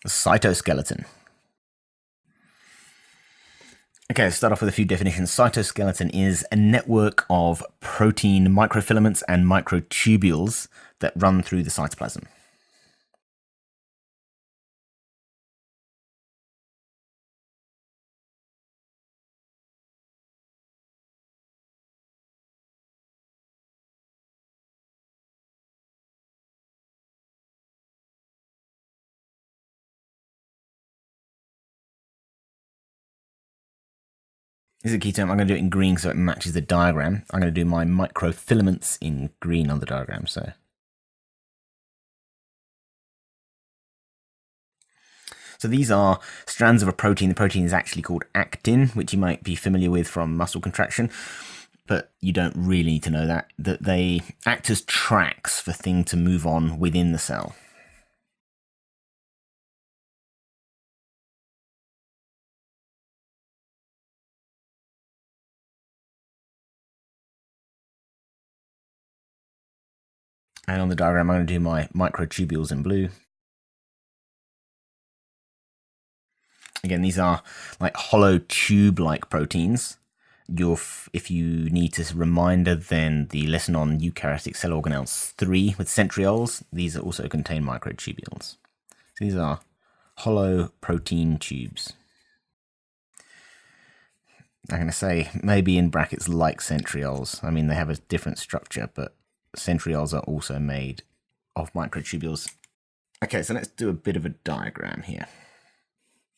Cytoskeleton. Okay, let's start off with a few definitions. Cytoskeleton is a network of protein microfilaments and microtubules that run through the cytoplasm. This is a key term. I'm going to do it in green so it matches the diagram. I'm going to do my microfilaments in green on the diagram. So these are strands of a protein. The protein is actually called actin, which you might be familiar with from muscle contraction, but you don't really need to know that they act as tracks for things to move on within the cell. And on the diagram, I'm going to do my microtubules in blue. Again, these are like hollow tube-like proteins. If you need a reminder, then the lesson on eukaryotic cell organelles 3 with centrioles, these also contain microtubules. So these are hollow protein tubes. I'm going to say maybe in brackets like centrioles. I mean, they have a different structure, but centrioles are also made of microtubules. Okay, so let's do a bit of a diagram here.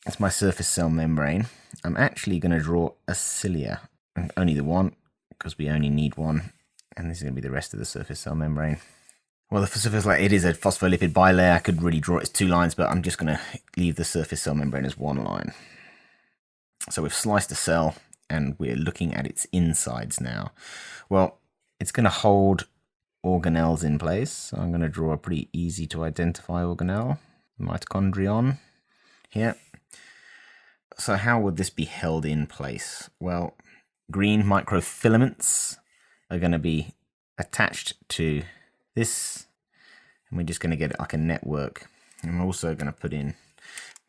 That's my surface cell membrane. I'm actually going to draw a cilia, and only the one, because we only need one. And this is going to be the rest of the surface cell membrane. Well, the surface, it is a phospholipid bilayer. I could really draw it as 2 lines, but I'm just going to leave the surface cell membrane as 1 line. So we've sliced a cell, and we're looking at its insides now. Well, it's going to hold organelles in place. So I'm going to draw a pretty easy to identify organelle, mitochondrion here. So how would this be held in place? Well, green microfilaments are going to be attached to this, and we're just going to get it like a network. I'm also going to put in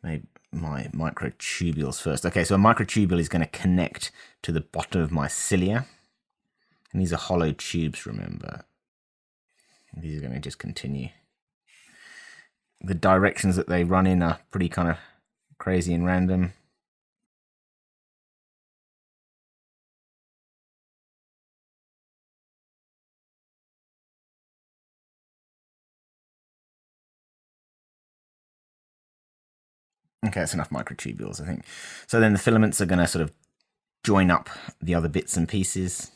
maybe my microtubules first. Okay, so a microtubule is going to connect to the bottom of my cilia, and these are hollow tubes, remember. These are going to just continue. The directions that they run in are pretty kind of crazy and random. Okay, that's enough microtubules, I think. So then the filaments are going to sort of join up the other bits and pieces.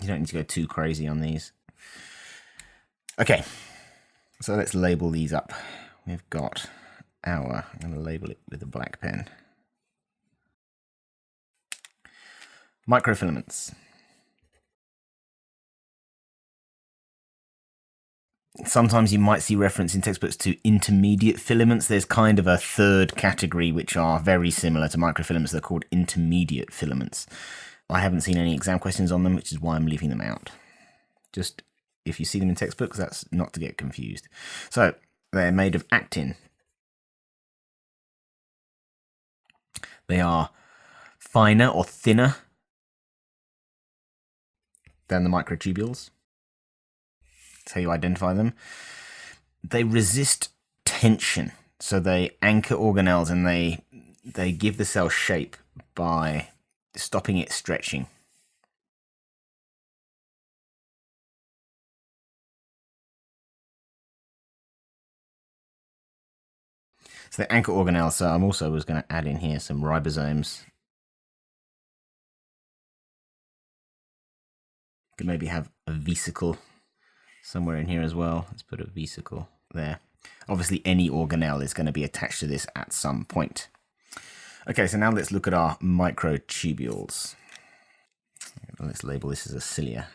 You don't need to go too crazy on these. Okay, so let's label these up. We've got I'm going to label it with a black pen. Microfilaments. Sometimes you might see reference in textbooks to intermediate filaments. There's kind of a third category which are very similar to microfilaments. They're called intermediate filaments. I haven't seen any exam questions on them, which is why I'm leaving them out. Just if you see them in textbooks, that's not to get confused. So they're made of actin. They are finer or thinner than the microtubules. That's how you identify them. They resist tension, so they anchor organelles and they give the cell shape by stopping it stretching. So the anchor organelles, so I'm also was going to add in here some ribosomes. Could maybe have a vesicle somewhere in here as well. Let's put a vesicle there. Obviously, any organelle is going to be attached to this at some point. Okay, so now let's look at our microtubules. Let's label this as a cilia.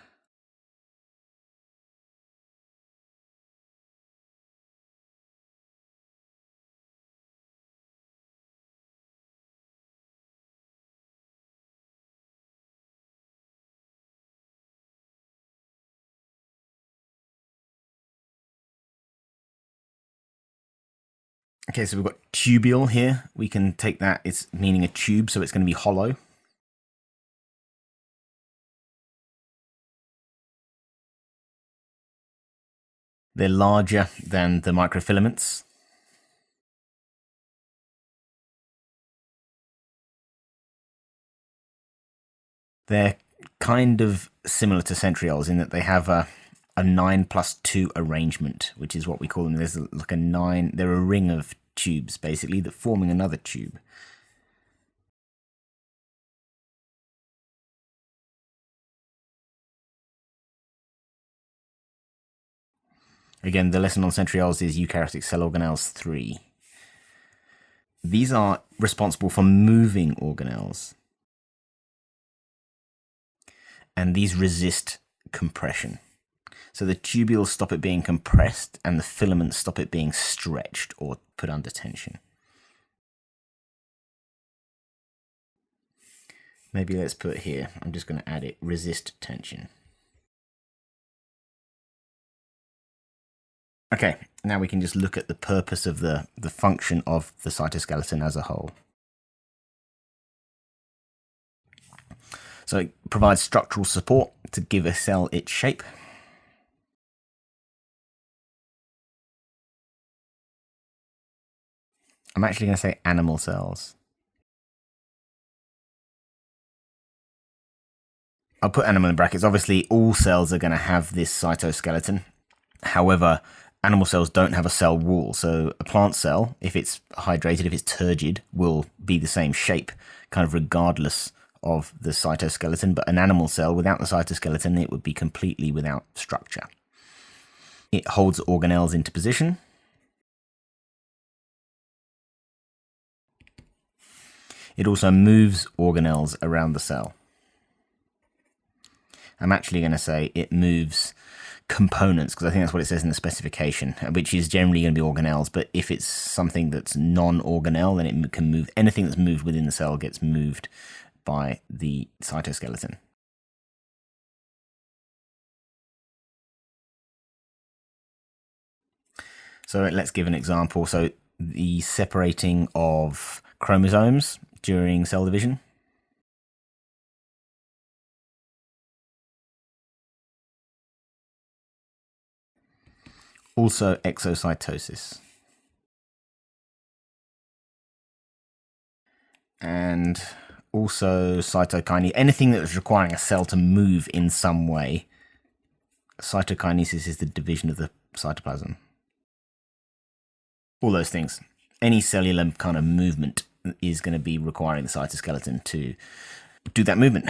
Okay, so we've got tubule here. We can take that, it's meaning a tube, so it's going to be hollow. They're larger than the microfilaments. They're kind of similar to centrioles in that they have a 9+2 arrangement, which is what we call them. There's like a 9, they're a ring of tubes basically that forming another tube. Again, the lesson on centrioles is eukaryotic cell organelles 3. These are responsible for moving organelles. And these resist compression. So the tubules stop it being compressed and the filaments stop it being stretched or put under tension. Maybe let's put here, I'm just going to add it, resist tension. Okay, now we can just look at the purpose of the function of the cytoskeleton as a whole. So it provides structural support to give a cell its shape. I'm actually going to say animal cells. I'll put animal in brackets. Obviously, all cells are going to have this cytoskeleton. However, animal cells don't have a cell wall. So a plant cell, if it's hydrated, if it's turgid, will be the same shape, kind of regardless of the cytoskeleton. But an animal cell without the cytoskeleton, it would be completely without structure. It holds organelles into position. It also moves organelles around the cell. I'm actually going to say it moves components, because I think that's what it says in the specification, which is generally going to be organelles. But if it's something that's non-organelle, then it can move anything that's moved within the cell gets moved by the cytoskeleton. So let's give an example. So the separating of chromosomes during cell division. Also exocytosis. And also cytokinesis, anything that is requiring a cell to move in some way. Cytokinesis is the division of the cytoplasm. All those things. Any cellular kind of movement is going to be requiring the cytoskeleton to do that movement.